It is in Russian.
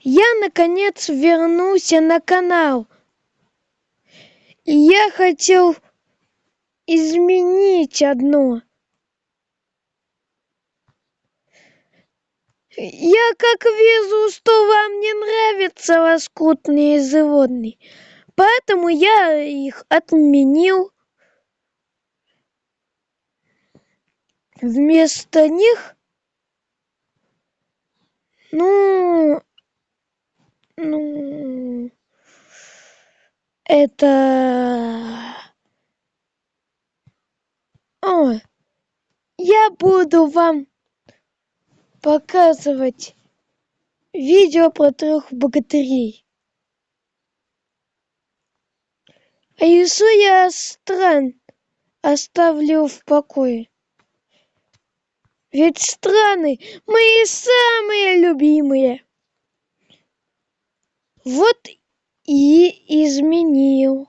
Я наконец вернулся на канал. И я хотел изменить одно. Я как вижу, что вам не нравятся лоскутные животные, поэтому я их отменил. Вместо них, это... Я буду вам показывать видео про 3 богатырей. А еще я стран оставлю в покое. Ведь страны мои самые любимые. Вот и изменил.